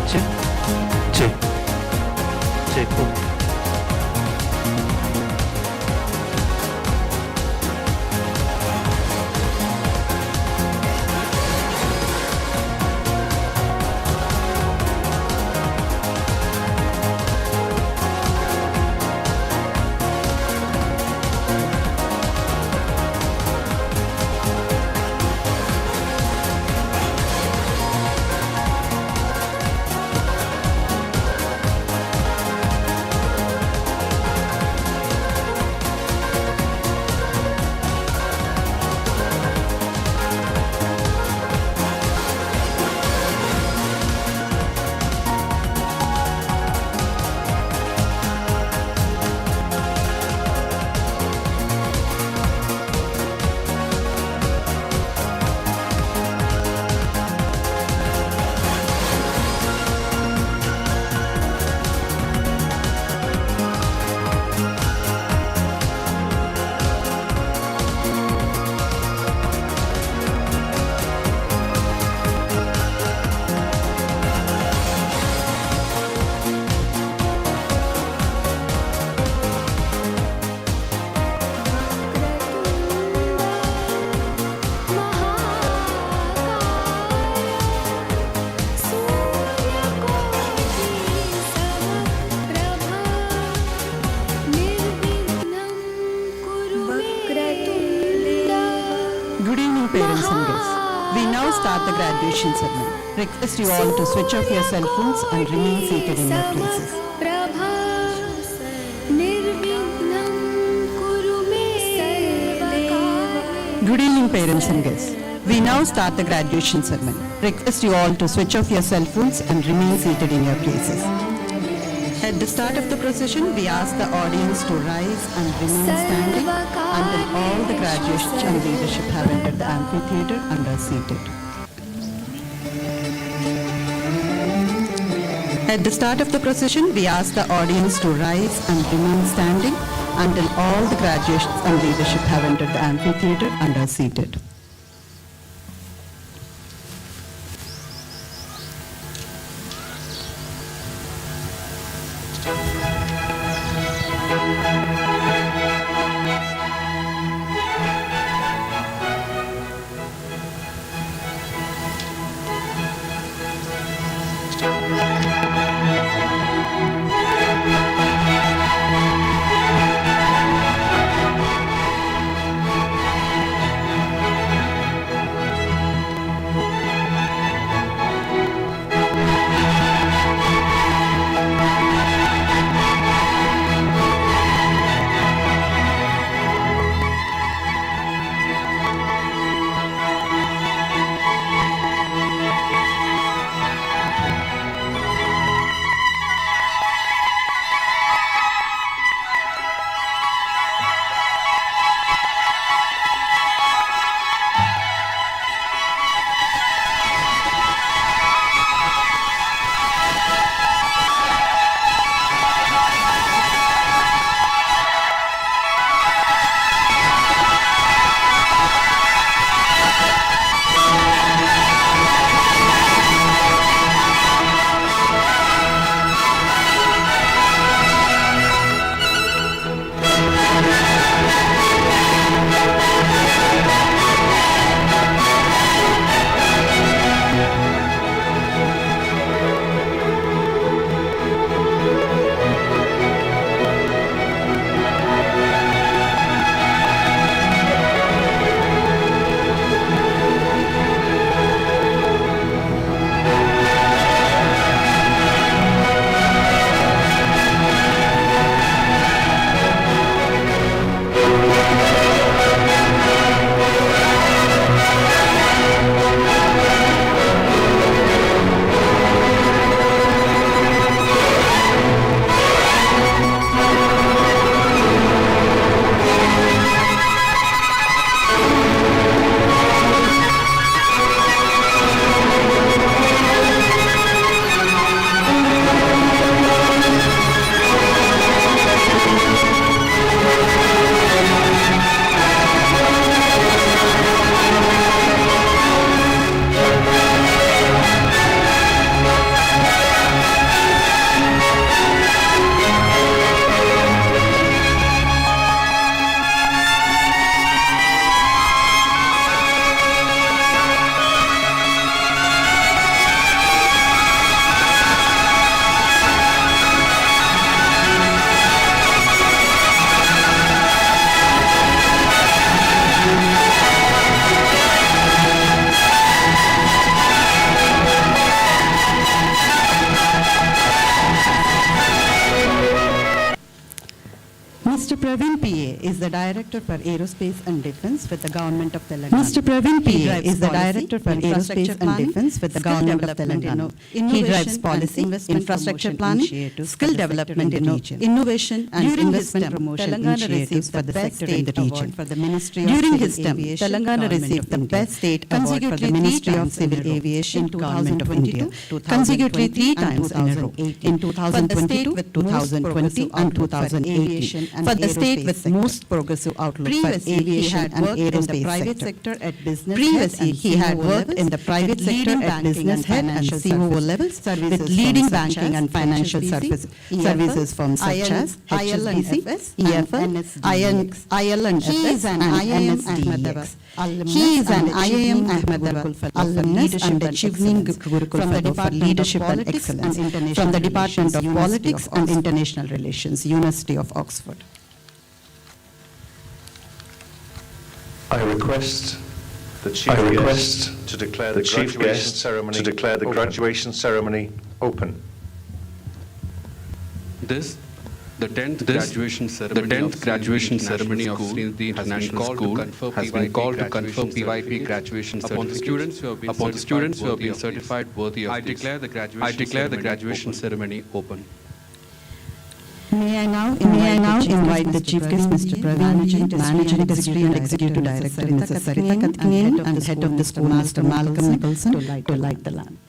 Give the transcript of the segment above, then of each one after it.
Check. Check. Check. Good evening, parents and guests. We now start the graduation ceremony. Request you all to switch off your cell phones and remain seated in your places. Good evening, parents and guests. We now start the graduation ceremony. Request you all to switch off your cell phones and remain seated in your places. At the start of the procession, we ask the audience to rise and remain standing until all the graduates and leadership have entered the amphitheater and are seated. At the start of the procession, we ask the audience to rise and remain standing until all the graduates and leadership have entered the amphitheater and are seated. Mr. Praveen P.A. is the Director for Aerospace and Defense with the Government of Telangana. Mr. Praveen P.A. is the Director for Aerospace and Defense with the Government of Telangana. He drives policy, infrastructure planning, skill development, innovation and investment promotion initiatives for the sector in the region. During his term, Telangana received the Best State Award for the Ministry of Civil Aviation, Government of India, consecutively 3 times in a row, in 2022, 2020 and 2018, for the state with most progressive outlook for aviation and aerospace sector. Previously, he had worked in the private sector at business head and COO levels with leading banking and financial services firms such as HSBC, EFL, IL&FS and NSDEX. He is an IIM Ahmedabad alumnus and a Chivnin Gurukul Fellow for Leadership and Excellence from the Department of Politics and International Relations, University of Oxford. I request the chief guest to declare the graduation ceremony open. The 10th graduation ceremony of Srinidhi International School has been called to confer PYP graduation certificates upon the students who have been certified worthy of this. I declare the graduation ceremony open. May I now invite the Chief Guest, Mr. Praveen, Managing Industry and Executive Director, Mrs. Sarita Katkinian, and Head of the School, Mr. Malcolm Nicholson, to light the lamp.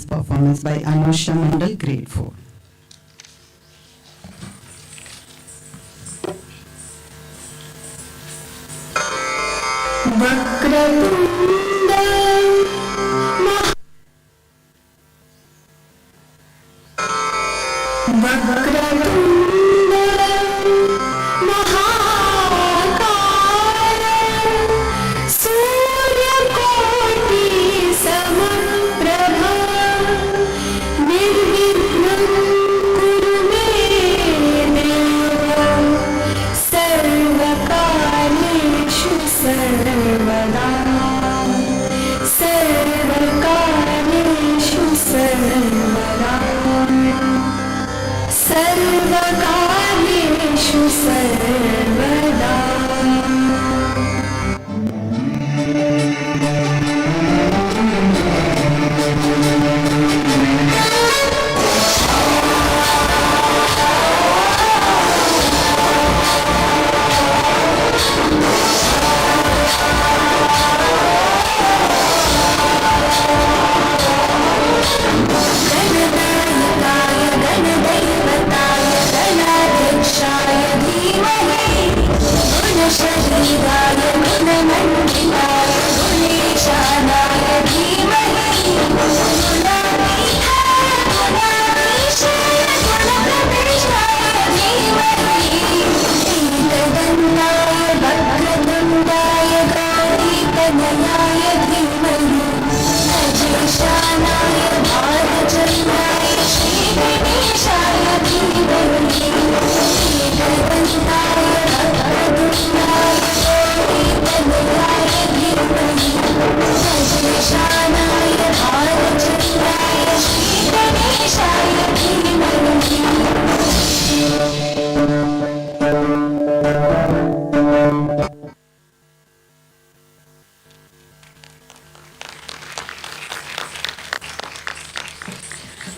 Performance by Anusha Mandal, Grade 4.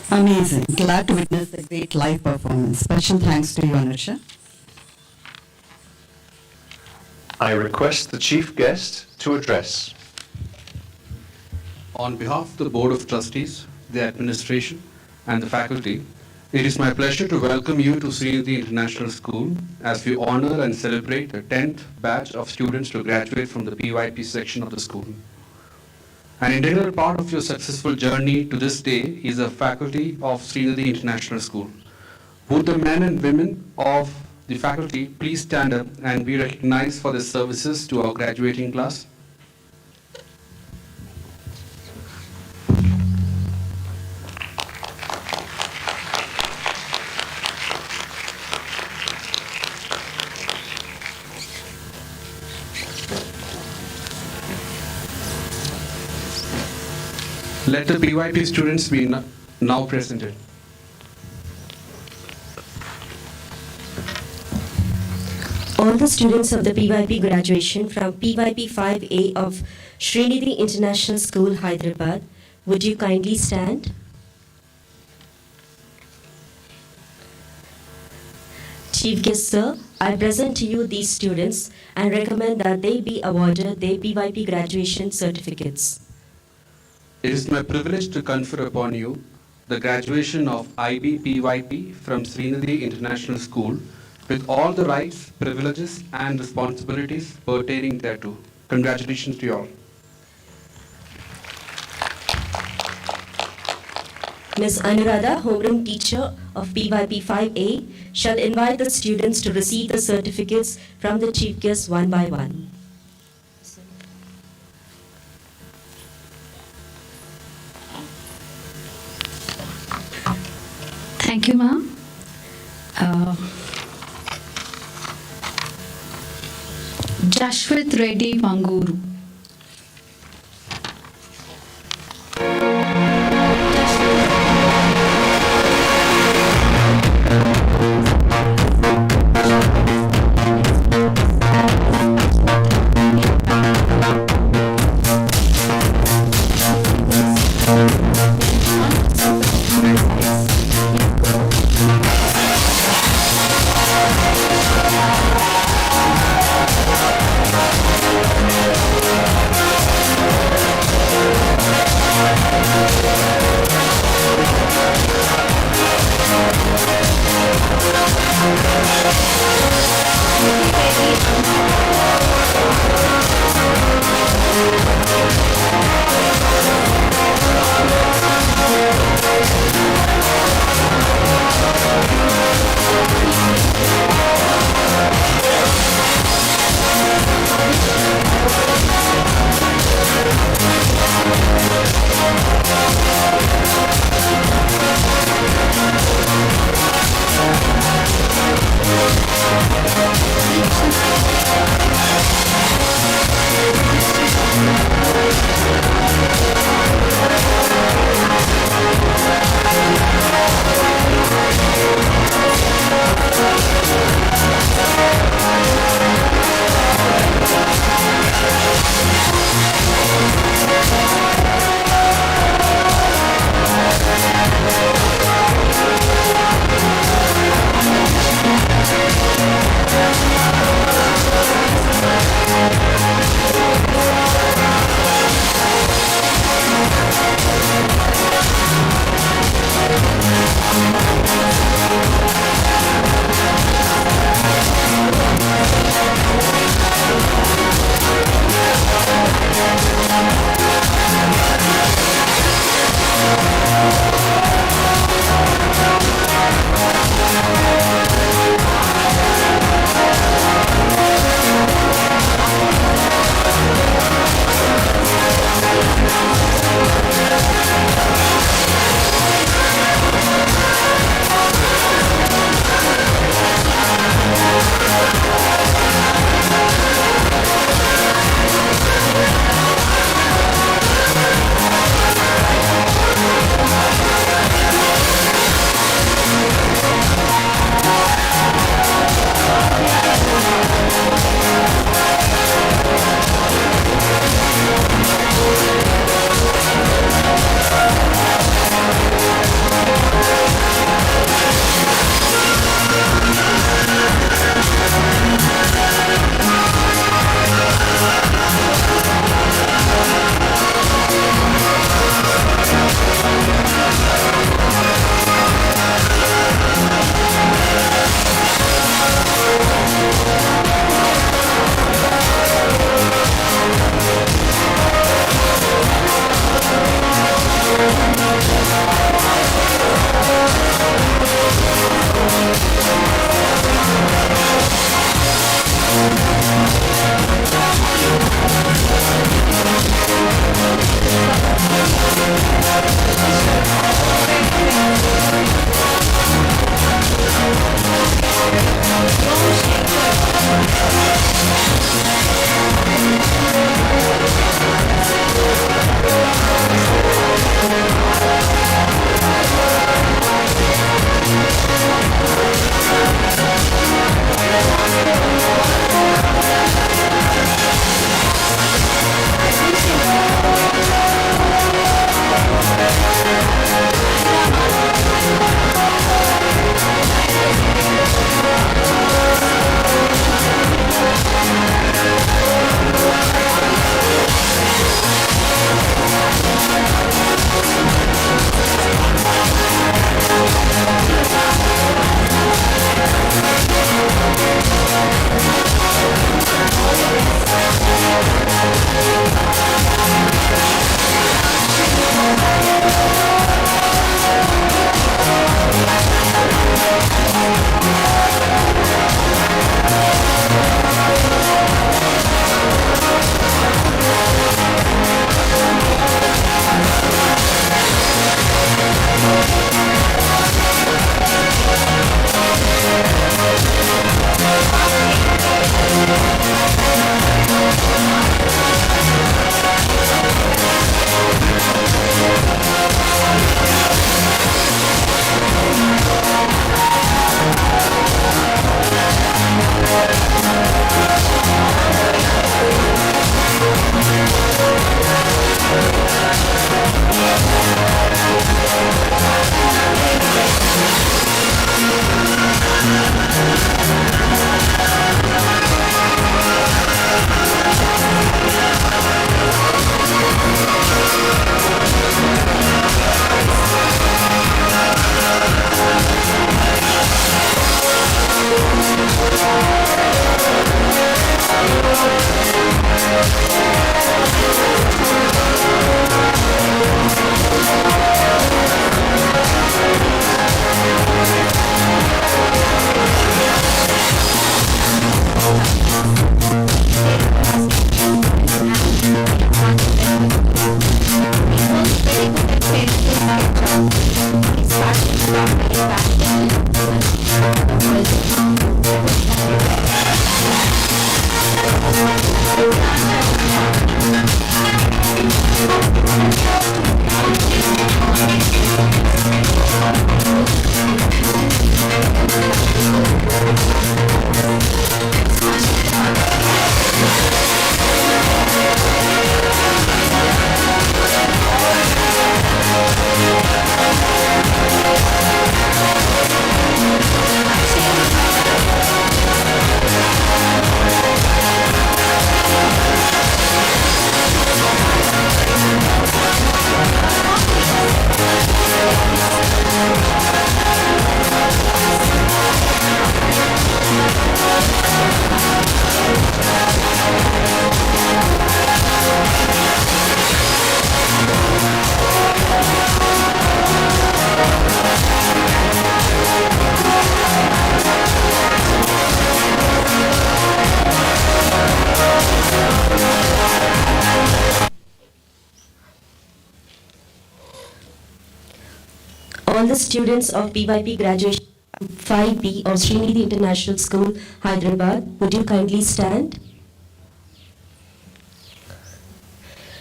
Amazing. Glad to witness a great live performance. Special thanks to you, Anusha. I request the chief guest to address. On behalf of the Board of Trustees, the administration, and the faculty, it is my pleasure to welcome you to Srinidhi International School as we honor and celebrate the 10th batch of students to graduate from the PYP section of the school. An integral part of your successful journey to this day is the faculty of Srinidhi International School. Would the men and women of the faculty please stand up and be recognized for their services to our graduating class? Let the PYP students be now presented. All the students of the PYP graduation from PYP 5A of Srinidhi International School, Hyderabad, would you kindly stand? Chief guest sir, I present to you these students and recommend that they be awarded their PYP graduation certificates. It is my privilege to confer upon you the graduation of IB PYP from Srinidhi International School with all the rights, privileges and responsibilities pertaining thereto. Congratulations to you all. Ms. Anuradha, homeroom teacher of PYP 5A, shall invite the students to receive the certificates from the chief guests one by one. Thank you, ma'am. Jashwit Reddy Manguru. all the students of PYP graduation 5B of Srinidhi International School, Hyderabad, would you kindly stand?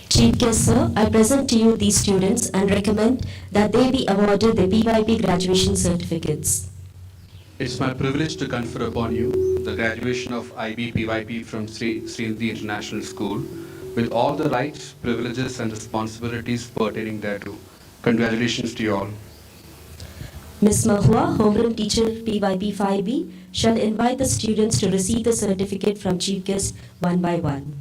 Chief guest sir, I present to you these students and recommend that they be awarded the PYP graduation certificates. It's my privilege to confer upon you the graduation of IB PYP from Srinidhi International School with all the rights, privileges and responsibilities pertaining thereto. Congratulations to you all. Ms. Mahua, homeroom teacher PYP 5B, shall invite the students to receive the certificate from chief guest one by one.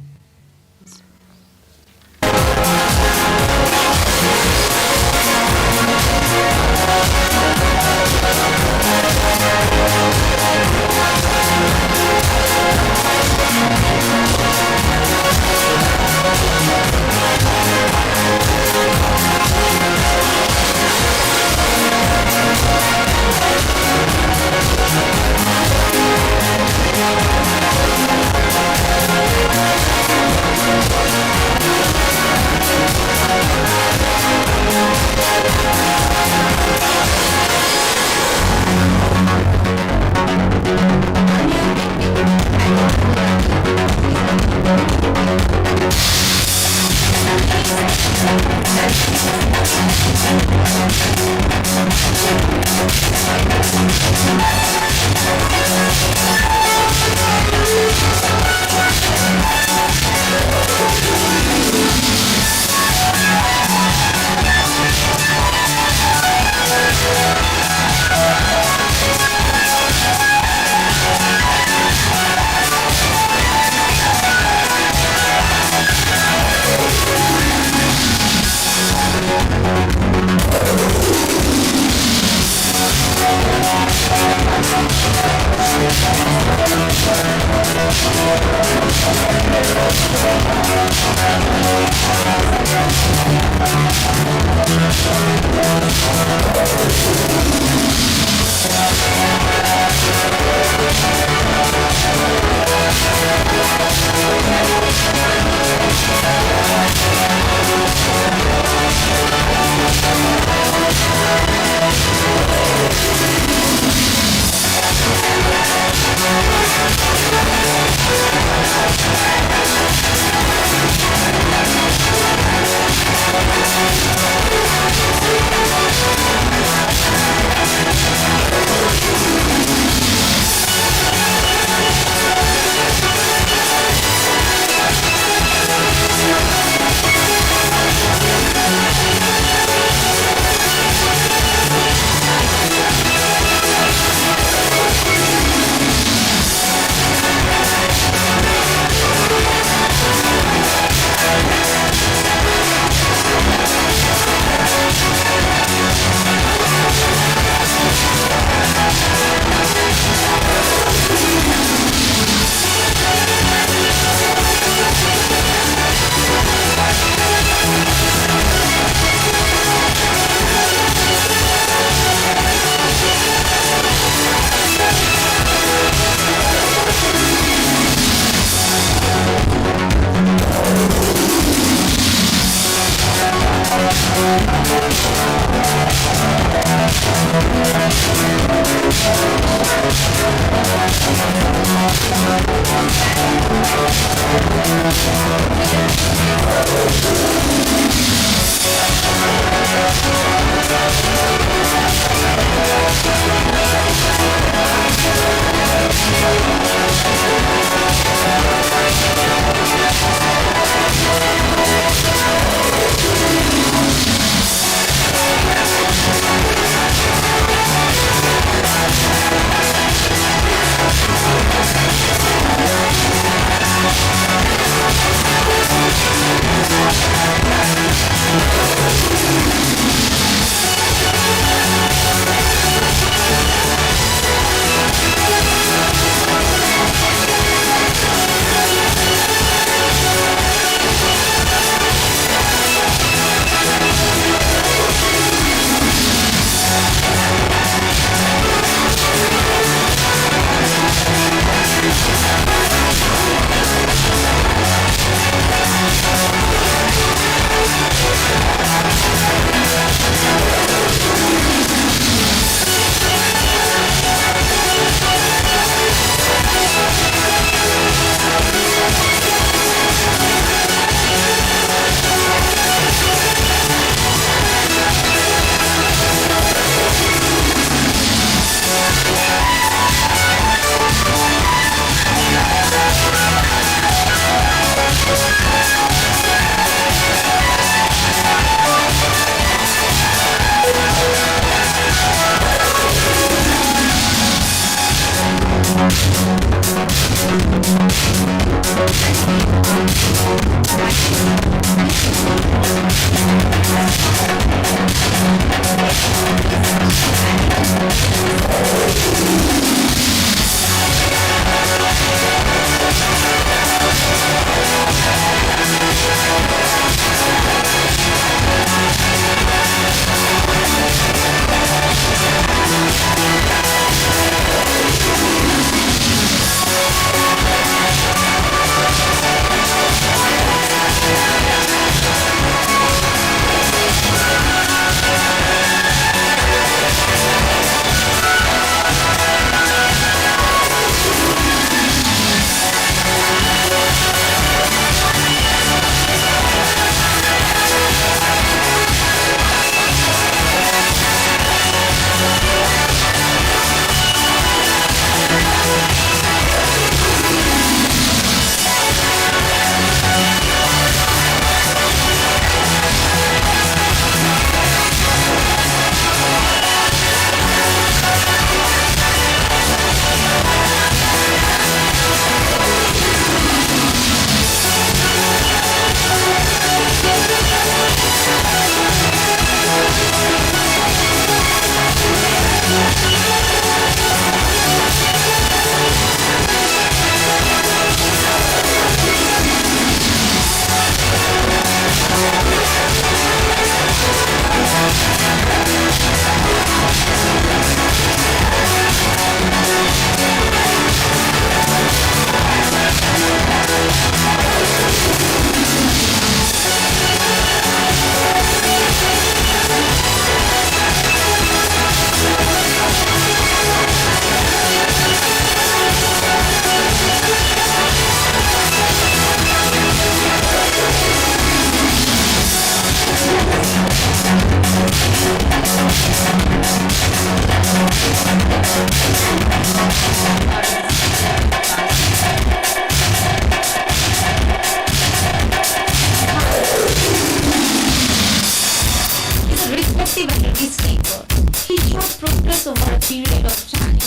period of time.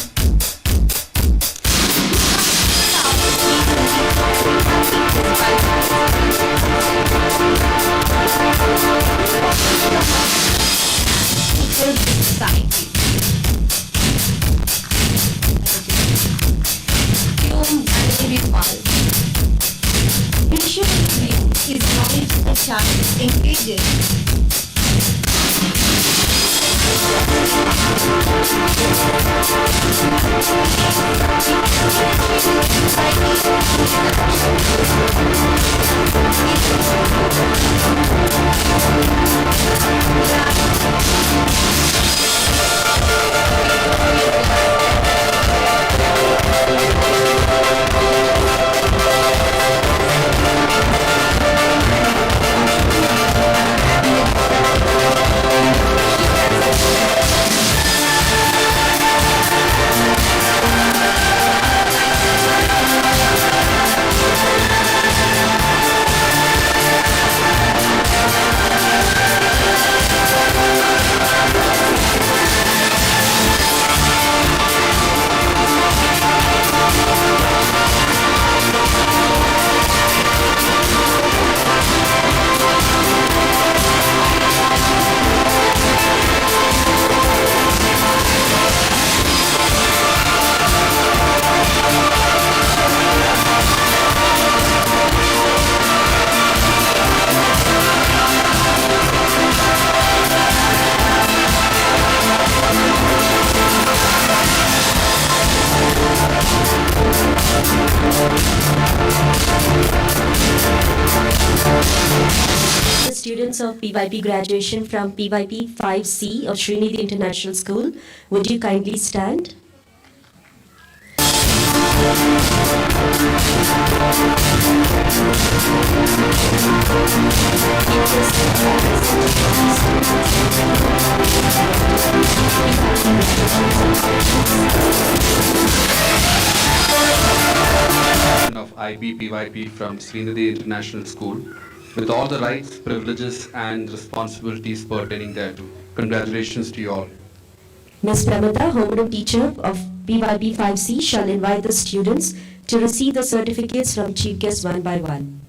Society. Usually, his knowledgeable child engages The students of PYP graduation from PYP 5C of Srinidhi International School, would you kindly stand? Of IB PYP from Srinidhi International School with all the rights, privileges and responsibilities pertaining thereto. Congratulations to you all. Ms. Pramita, homeroom teacher of PYP 5C, shall invite the students to receive the certificates from chief guests one by one.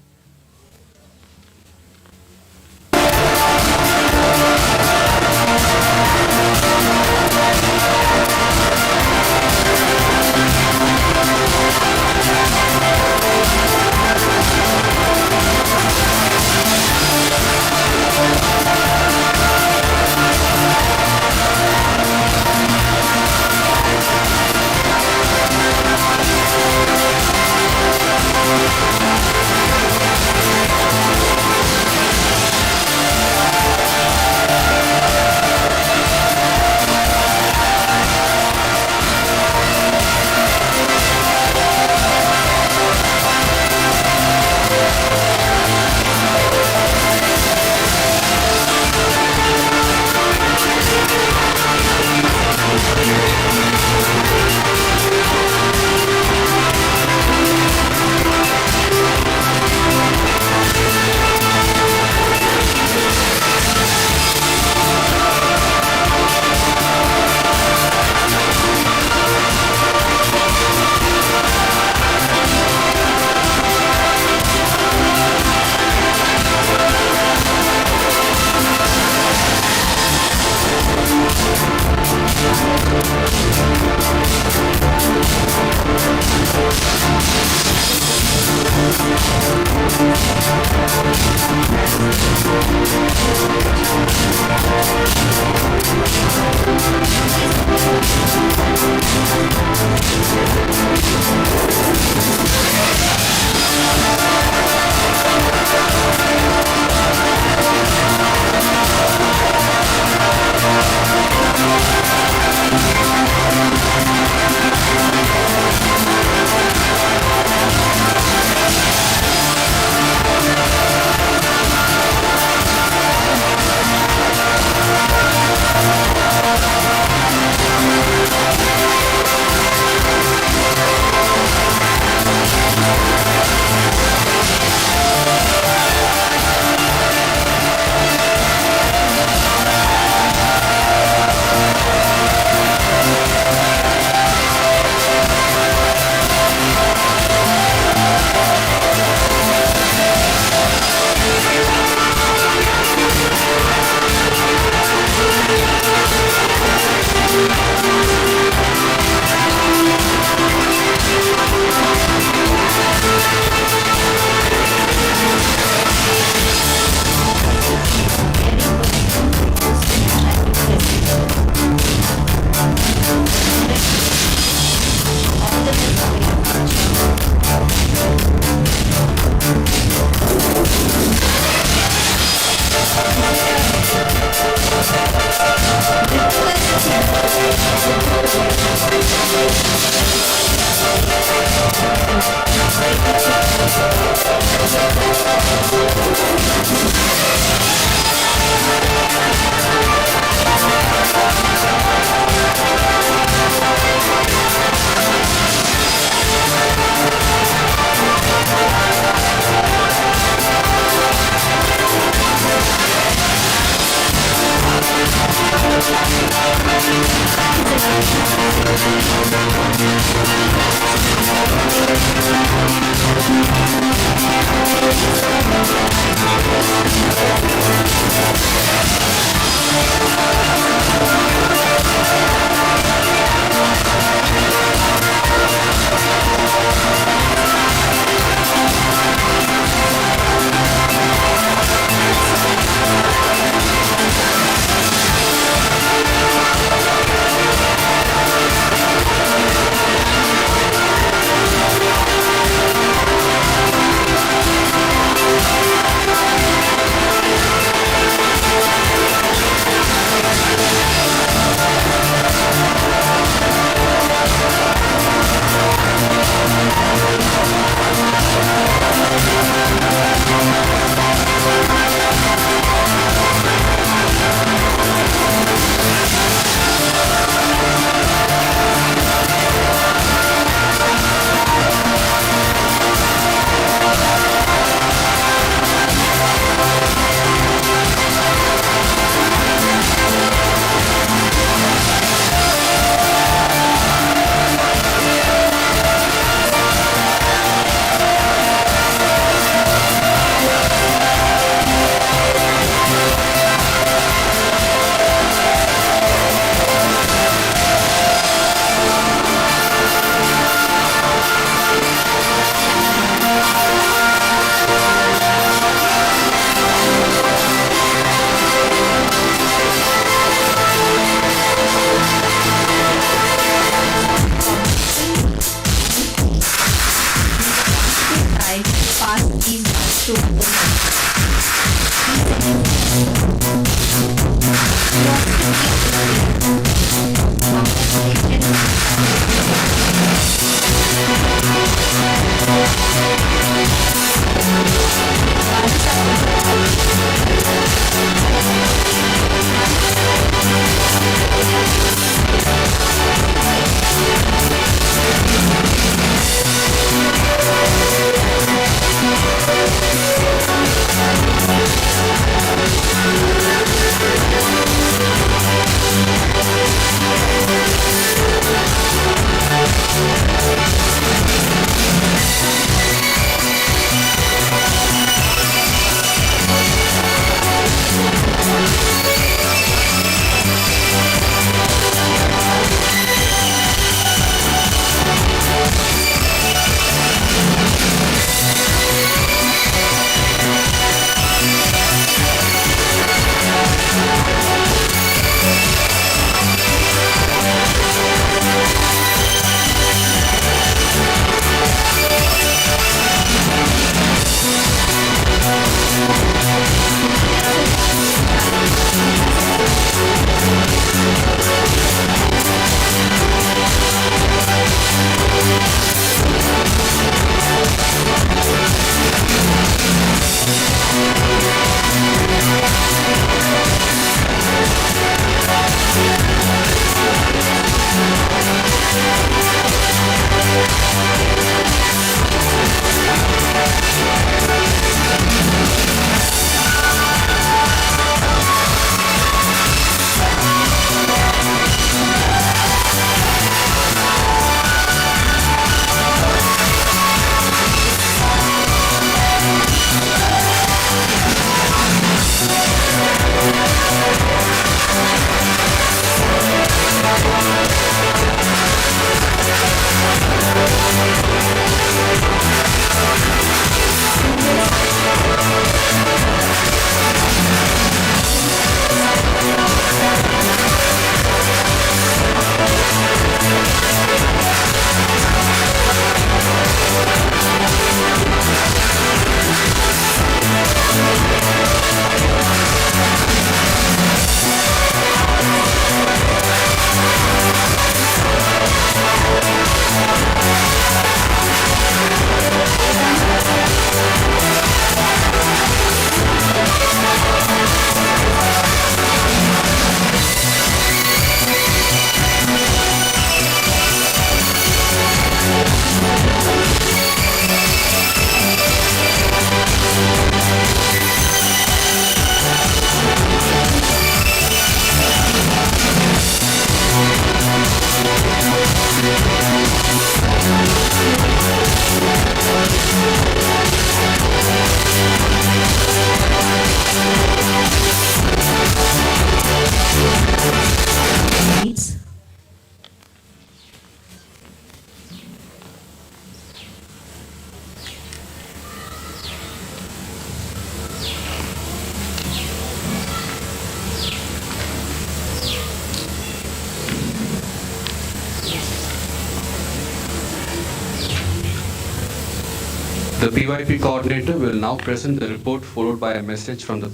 The PYP coordinator will now present the report followed by a message from the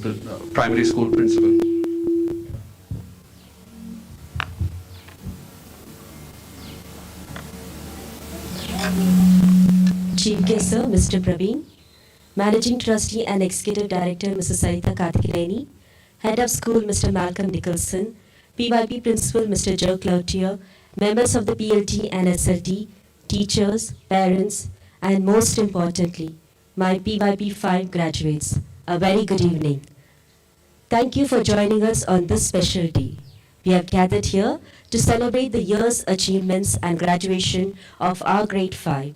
primary school principal. Chief Guest Sir, Mr. Praveen, Managing Trustee and Executive Director, Mrs. Sarita Karthikireni, Head of School, Mr. Malcolm Nicholson, PYP Principal, Mr. Joe Cloutier, members of the PLT and SLT, teachers, parents, and most importantly, my PYP 5 graduates, a very good evening. Thank you for joining us on this special day. We have gathered here to celebrate the year's achievements and graduation of our grade 5.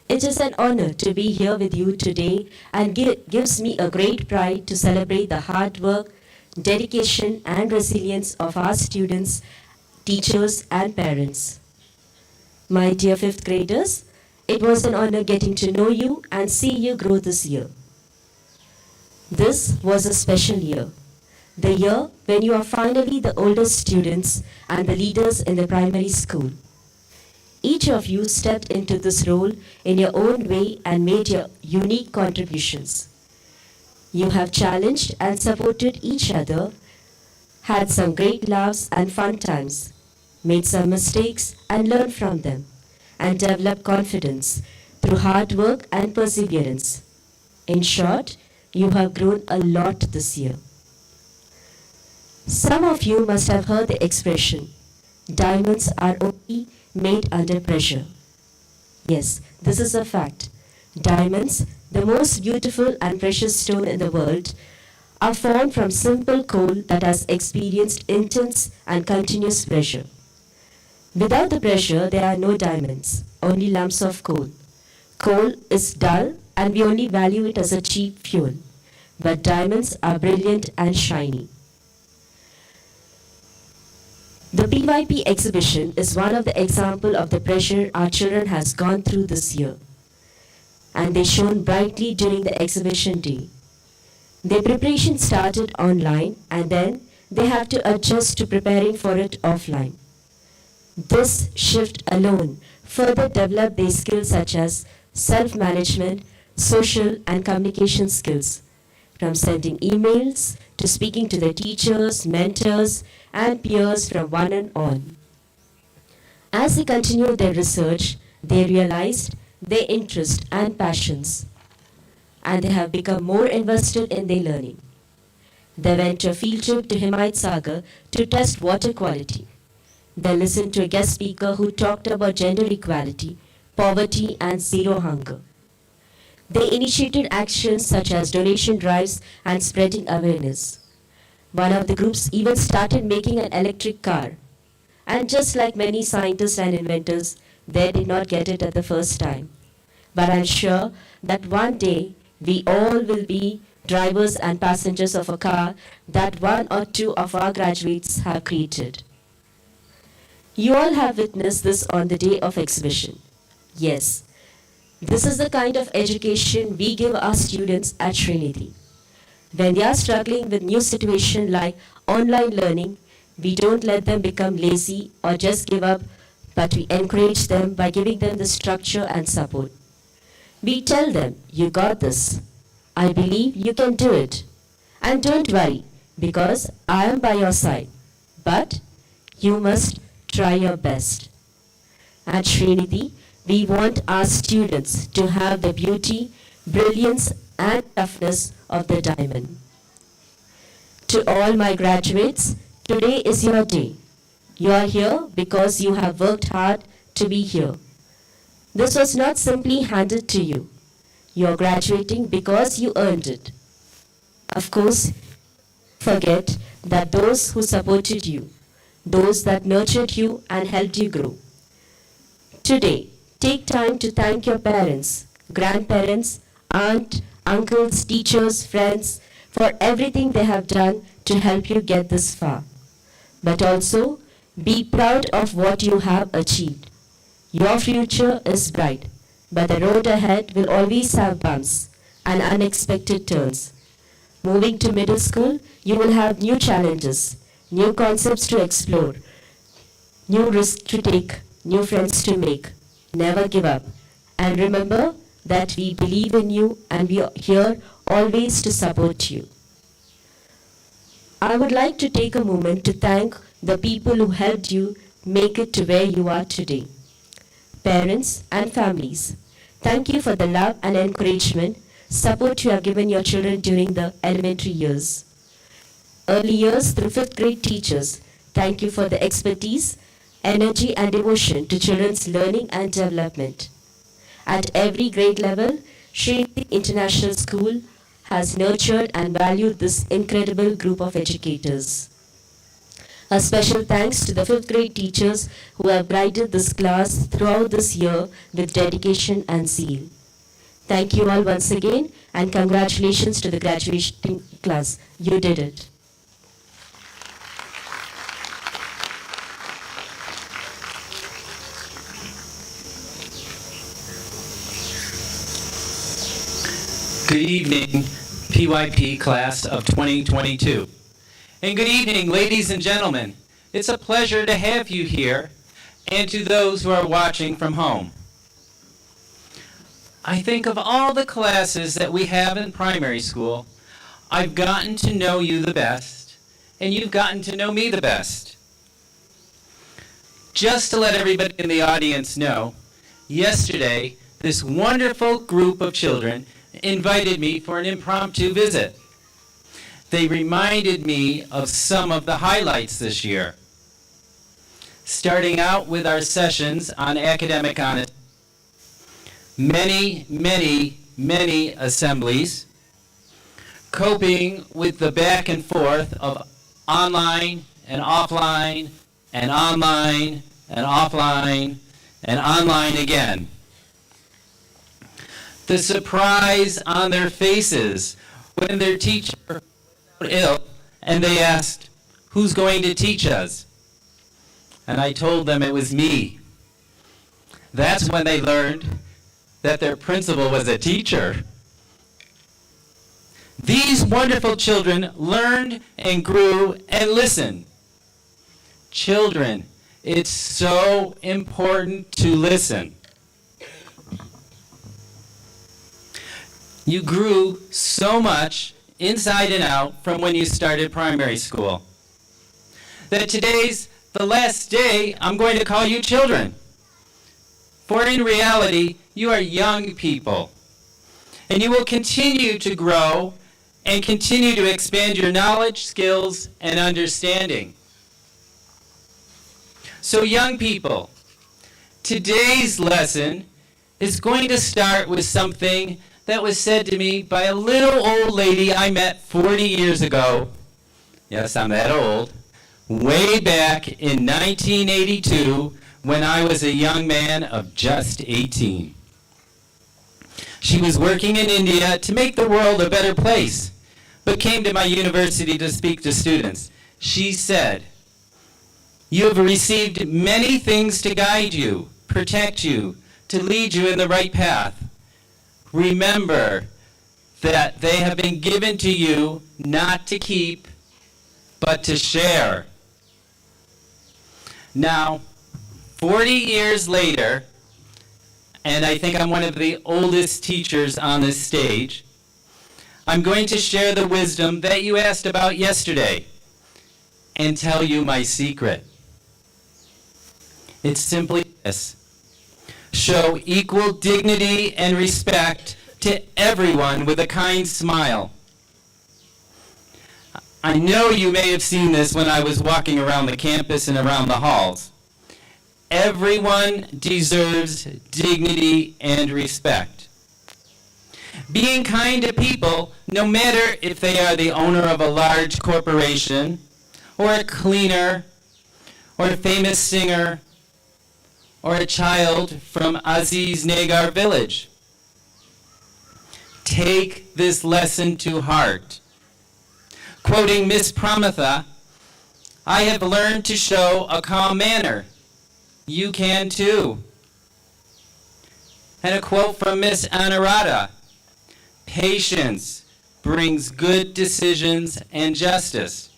It is an honor to be here with you today and gives me a great pride to celebrate the hard work, dedication and resilience of our students, teachers and parents. My dear 5th graders, it was an honor getting to know you and see you grow this year. This was a special year. The year when you are finally the oldest students and the leaders in the primary school. Each of you stepped into this role in your own way and made your unique contributions. You have challenged and supported each other, had some great laughs and fun times, made some mistakes and learned from them, and developed confidence through hard work and perseverance. In short, you have grown a lot this year. Some of you must have heard the expression, diamonds are only made under pressure. Yes, this is a fact. Diamonds, the most beautiful and precious stone in the world, are formed from simple coal that has experienced intense and continuous pressure. Without the pressure, there are no diamonds, only lumps of coal. Coal is dull and we only value it as a cheap fuel. But diamonds are brilliant and shiny. The PYP exhibition is one of the examples of the pressure our children has gone through this year. And they shone brightly during the exhibition day. Their preparation started online and then they have to adjust to preparing for it offline. This shift alone further developed their skills such as self-management, social and communication skills, from sending emails to speaking to their teachers, mentors, and peers from one and all. As they continued their research, they realized their interests and passions, and they have become more invested in their learning. They went to a field trip to Himayat Sagar to test water quality. They listened to a guest speaker who talked about gender equality, poverty, and zero hunger. They initiated actions such as donation drives and spreading awareness. One of the groups even started making an electric car. And just like many scientists and inventors, they did not get it at the first time. But I'm sure that one day we all will be drivers and passengers of a car that one or two of our graduates have created. You all have witnessed this on the day of exhibition. Yes, this is the kind of education we give our students at Srinidhi. When they are struggling with new situations like online learning, we don't let them become lazy or just give up, but we encourage them by giving them the structure and support. We tell them, you got this. I believe you can do it. And don't worry, because I am by your side. But you must try your best. At Srinidhi, we want our students to have the beauty, brilliance, and toughness of the diamond. To all my graduates, today is your day. You are here because you have worked hard to be here. This was not simply handed to you. You are graduating because you earned it. Of course, forget that those who supported you, those that nurtured you and helped you grow. Today, take time to thank your parents, grandparents, aunt, uncles, teachers, friends for everything they have done to help you get this far. But also, be proud of what you have achieved. Your future is bright, but the road ahead will always have bumps and unexpected turns. Moving to middle school, you will have new challenges, new concepts to explore, new risks to take, new friends to make. Never give up. And remember, that we believe in you and we are here always to support you. I would like to take a moment to thank the people who helped you make it to where you are today. Parents and families, thank you for the love and encouragement, support you have given your children during the elementary years. Early years through 5th grade teachers, thank you for the expertise, energy and devotion to children's learning and development. At every grade level, Srinidhi International School has nurtured and valued this incredible group of educators. A special thanks to the 5th grade teachers who have guided this class throughout this year with dedication and zeal. Thank you all once again and congratulations to the graduating class. You did it. Good evening, PYP class of 2022. And good evening, ladies and gentlemen. It's a pleasure to have you here and to those who are watching from home. I think of all the classes that we have in primary school, I've gotten to know you the best, and you've gotten to know me the best. Just to let everybody in the audience know, yesterday, this wonderful group of children invited me for an impromptu visit. They reminded me of some of the highlights this year. Starting out with our sessions on academic honesty, many assemblies, coping with the back and forth of online and offline and online and offline and online again. The surprise on their faces when their teacher was ill and they asked, "Who's going to teach us?" And I told them it was me. That's when they learned that their principal was a teacher. These wonderful children learned and grew and listened. Children, it's so important to listen. You grew so much inside and out from when you started primary school that today's the last day I'm going to call you children. For in reality, you are young people, and you will continue to grow and continue to expand your knowledge, skills, and understanding. So young people, today's lesson is going to start with something that was said to me by a little old lady I met 40 years ago. Yes, I'm that old. Way back in 1982 when I was a young man of just 18. She was working in India to make the world a better place, but came to my university to speak to students. She said, "You have received many things to guide you, protect you, to lead you in the right path. Remember that they have been given to you not to keep, but to share." Now, 40 years later, and I think I'm one of the oldest teachers on this stage, I'm going to share the wisdom that you asked about yesterday and tell you my secret. It's simply this: show equal dignity and respect to everyone with a kind smile. I know you may have seen this when I was walking around the campus and around the halls. Everyone deserves dignity and respect. Being kind to people, no matter if they are the owner of a large corporation, or a cleaner, or a famous singer, or a child from Aziz Nagar village. Take this lesson to heart. Quoting Miss Pramatha, "I have learned to show a calm manner. You can too." And a quote from Miss Anurada, "Patience brings good decisions and justice."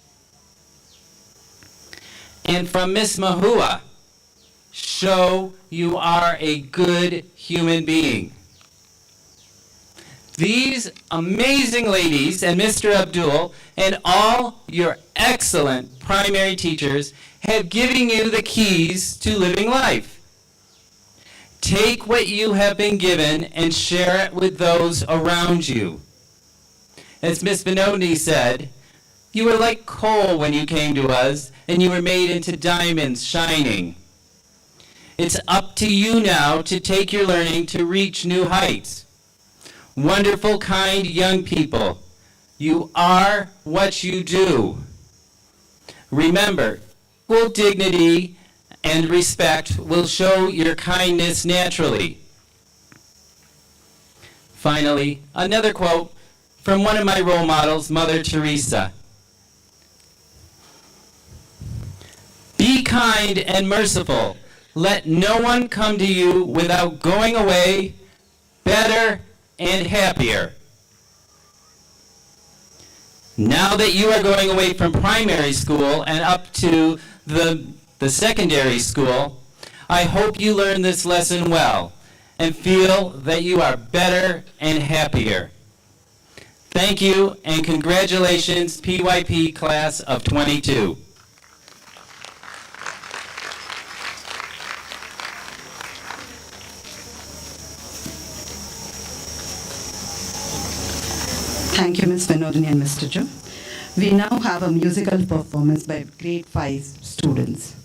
And from Miss Mahua, "Show you are a good human being." These amazing ladies and Mr. Abdul and all your excellent primary teachers have given you the keys to living life. Take what you have been given and share it with those around you. As Miss Vinodni said, you were like coal when you came to us, and you were made into diamonds shining. It's up to you now to take your learning to reach new heights. Wonderful, kind young people, you are what you do. Remember, equal dignity and respect will show your kindness naturally. Finally, another quote from one of my role models, Mother Teresa. Be kind and merciful. Let no one come to you without going away better and happier. Now that you are going away from primary school and up to the secondary school, I hope you learn this lesson well and feel that you are better and happier. Thank you and congratulations, PYP class of 22. Thank you, Ms. Vinodini and Mr. Joe. We now have a musical performance by grade 5 students.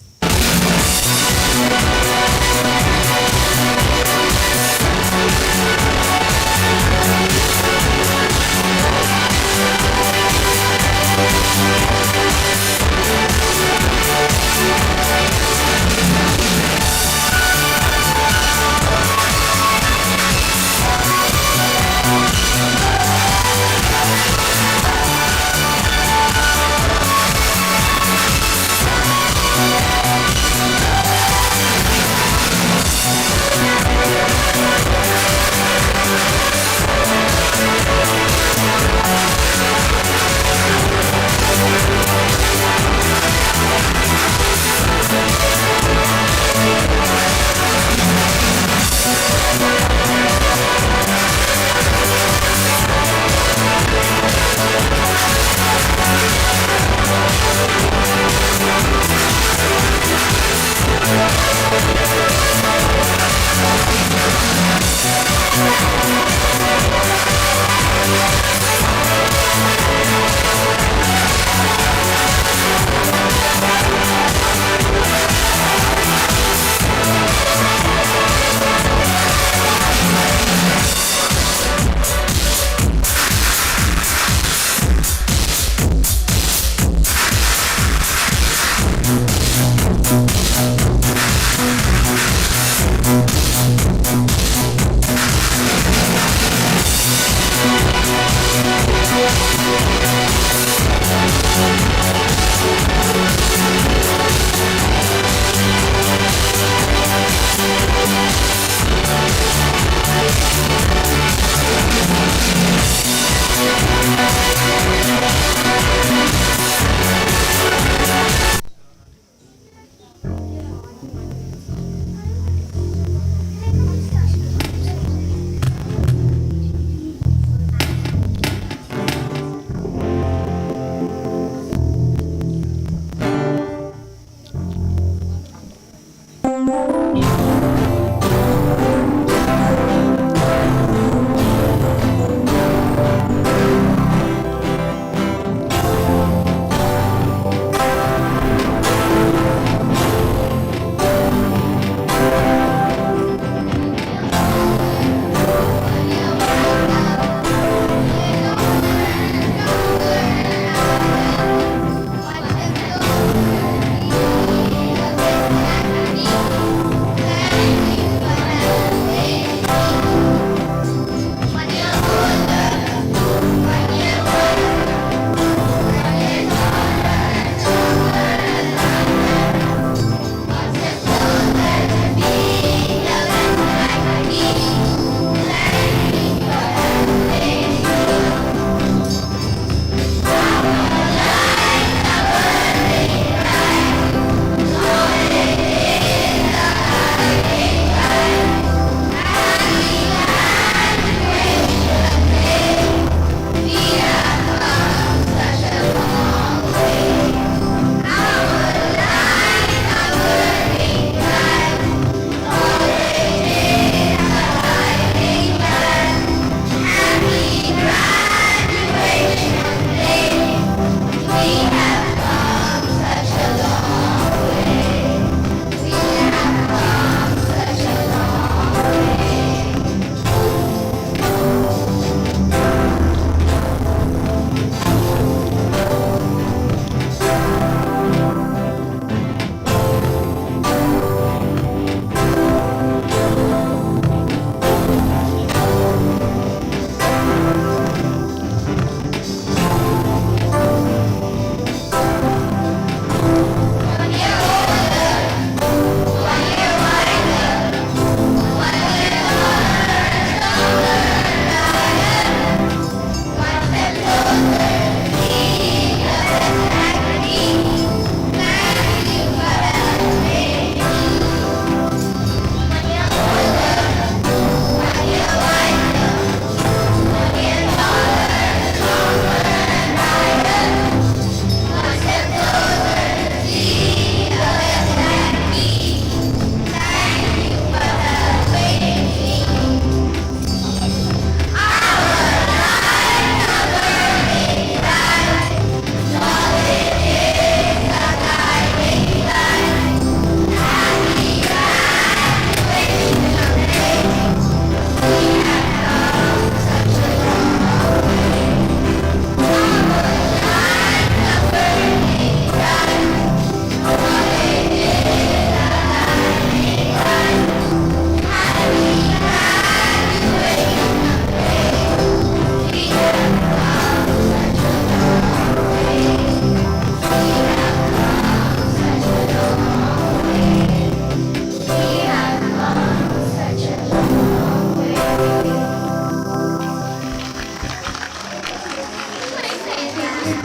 Thank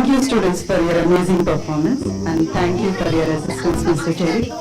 you, students, for your amazing performance, and thank you for your assistance, Mr. Terry.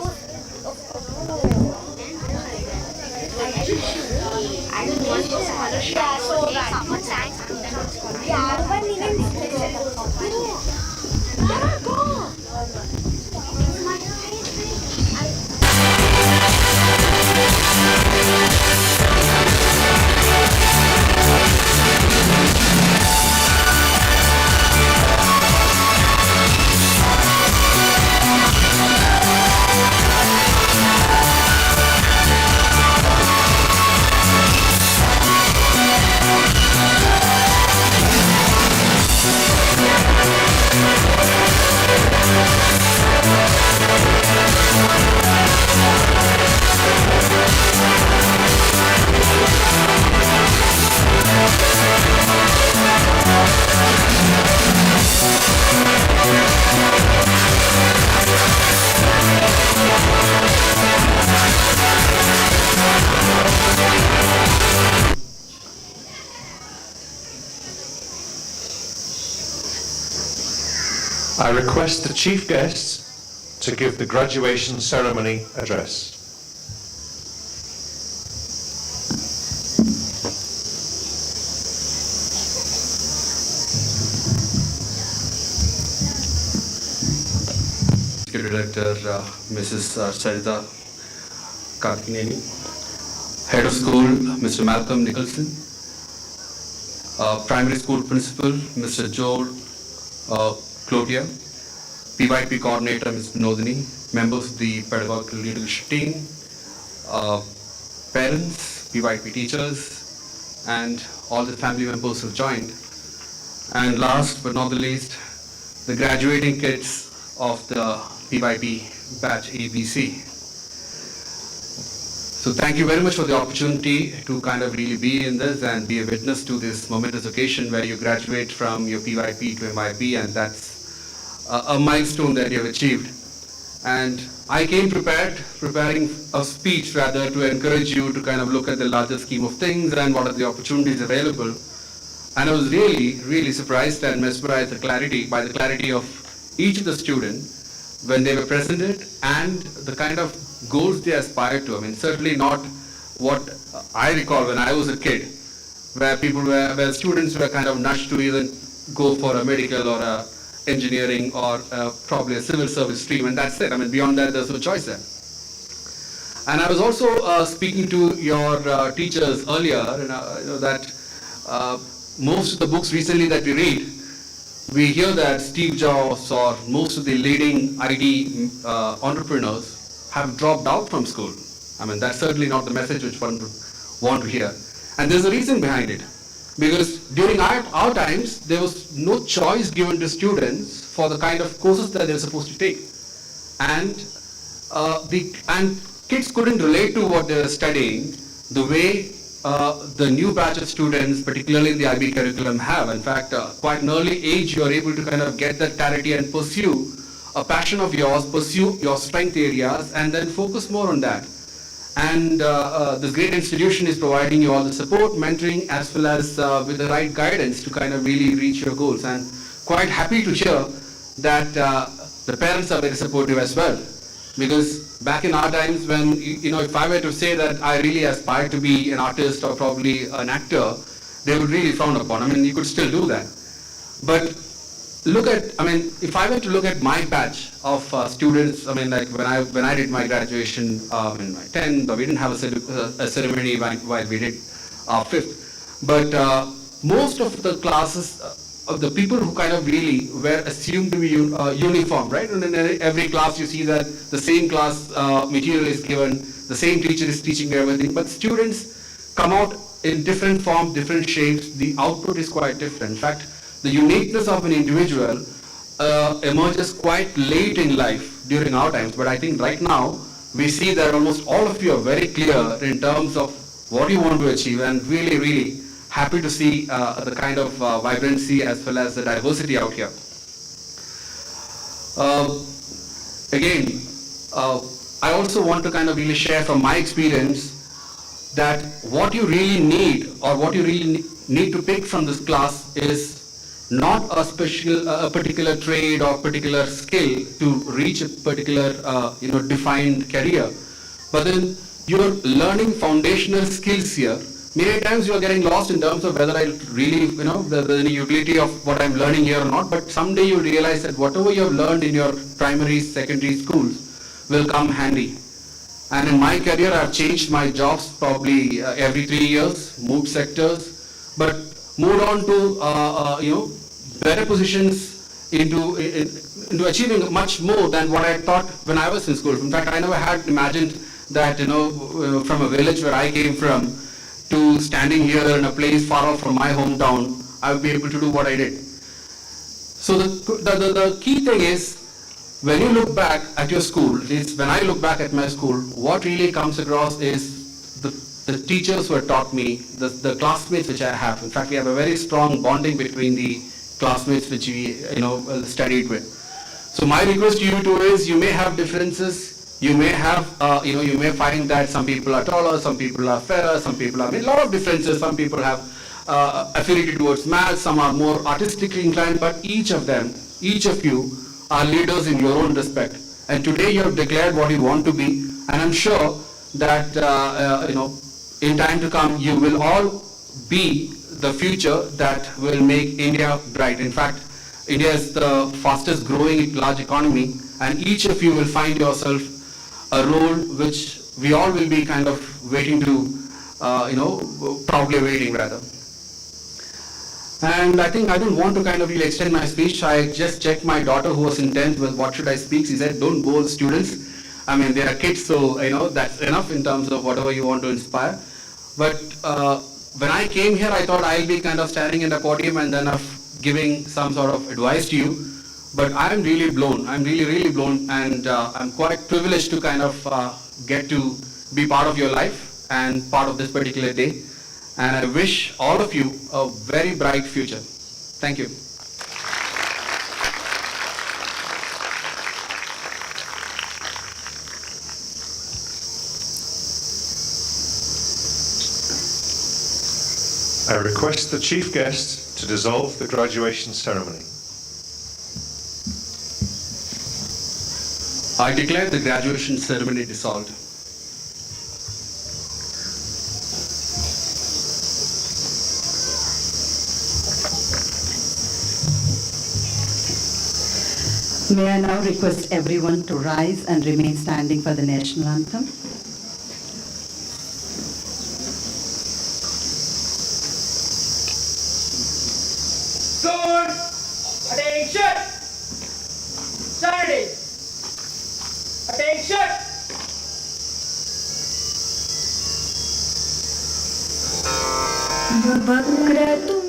I request the chief guests to give the graduation ceremony address. Executive Director Mrs. Sarita Karkineni, Head of School Mr. Malcolm Nicholson, Primary School Principal Mr. Joel Cloutier, PYP Coordinator Ms. Nodini, members of the Pedagogical Leadership Team, parents, PYP teachers, and all the family members who have joined. And last but not the least, the graduating kids of the PYP batch ABC. So thank you very much for the opportunity to kind of really be in this and be a witness to this momentous occasion where you graduate from your PYP to MYP, and that's a milestone that you have achieved. And I came preparing a speech rather to encourage you to kind of look at the larger scheme of things and what are the opportunities available. And I was really surprised and mesmerized by the clarity of each of the students when they were presented and the kind of goals they aspired to. I mean, certainly not what I recall when I was a kid, where students were kind of nudged to either go for a medical or a engineering or probably a civil service stream, and that's it. I mean, beyond that, there's no choice there. And I was also speaking to your teachers earlier, that most of the books recently that we read, we hear that Steve Jobs or most of the leading IT entrepreneurs have dropped out from school. I mean, that's certainly not the message which one would want to hear. And there's a reason behind it. Because during our times, there was no choice given to students for the kind of courses that they were supposed to take. And kids couldn't relate to what they were studying the way the new batch of students, particularly in the IB curriculum, have. In fact, quite an early age, you are able to kind of get that clarity and pursue a passion of yours, pursue your strength areas, and then focus more on that. And this great institution is providing you all the support, mentoring, as well as with the right guidance to kind of really reach your goals. And quite happy to hear that the parents are very supportive as well. Because back in our times when, if I were to say that I really aspire to be an artist or probably an actor, they would really frown upon. I mean, you could still do that. But if I were to look at my batch of students, I mean, like when I did my graduation in my 10th, we didn't have a ceremony while we did our 5th. But most of the classes, of the people who kind of really were assumed to be uniform, right? And in every class you see that the same class material is given, the same teacher is teaching everything, but students come out in different forms, different shapes. The output is quite different. In fact, the uniqueness of an individual emerges quite late in life during our times, but I think right now we see that almost all of you are very clear in terms of what you want to achieve, and really happy to see the kind of vibrancy as well as the diversity out here. Again, I also want to kind of really share from my experience that what you really need or what you really need to pick from this class is not a particular trade or particular skill to reach a particular defined career, but then you're learning foundational skills here. Many times you are getting lost in terms of whether I really, there's any utility of what I'm learning here or not, but someday you realize that whatever you have learned in your primary, secondary schools will come handy. And in my career, I've changed my jobs probably every 3 years, moved sectors, but moved on to, better positions into achieving much more than what I thought when I was in school. In fact, I never had imagined that, from a village where I came from to standing here in a place far off from my hometown, I would be able to do what I did. So the key thing is, when you look back at your school, at least when I look back at my school, what really comes across is the teachers who have taught me, the classmates which I have. In fact, we have a very strong bonding between the classmates which we studied with. So my request to you too is, you may have differences, you may have you may find that some people are taller, some people are fairer, some people have a lot of differences, some people have affinity towards math, some are more artistically inclined, but each of you are leaders in your own respect. And today you have declared what you want to be, and I'm sure that in time to come you will all be the future that will make India bright. In fact, India is the fastest growing large economy, and each of you will find yourself a role which we all will be kind of waiting to, proudly waiting rather. And I think I don't want to kind of really extend my speech. I just checked my daughter who was in 10th with what should I speak. She said, don't bore students. I mean, they are kids, so that's enough in terms of whatever you want to inspire. But when I came here, I thought I'll be kind of standing in the podium and then giving some sort of advice to you. But I'm really blown. I'm really, really blown, and I'm quite privileged to kind of get to be part of your life and part of this particular day. And I wish all of you a very bright future. Thank you. I request the chief guest to dissolve the graduation ceremony. I declare the graduation ceremony dissolved. May I now request everyone to rise and remain standing for the national anthem. Good. Attention. Saturday. Attention. Vavakratun.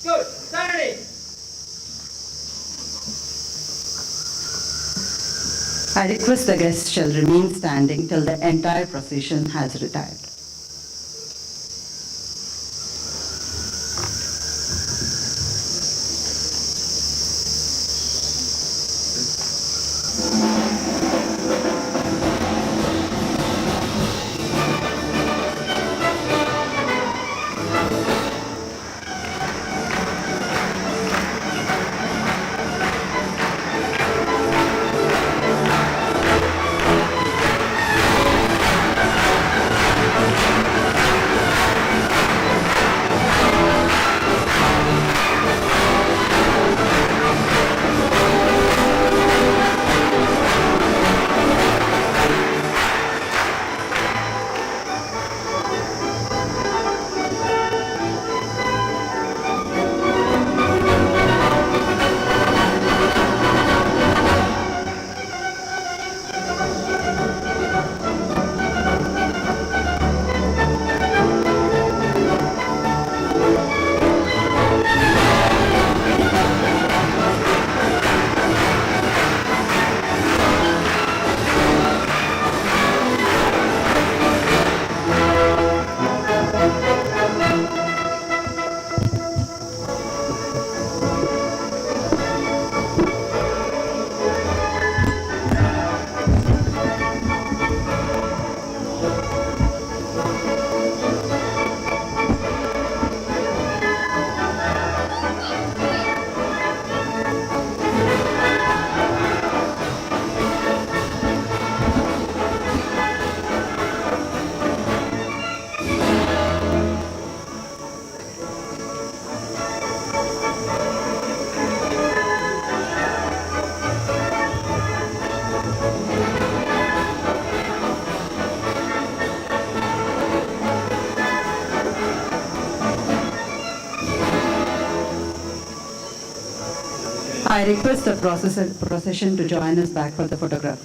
Good. Saturday. I request the guests shall remain standing till the entire procession has retired. I request the procession to join us back for the photograph.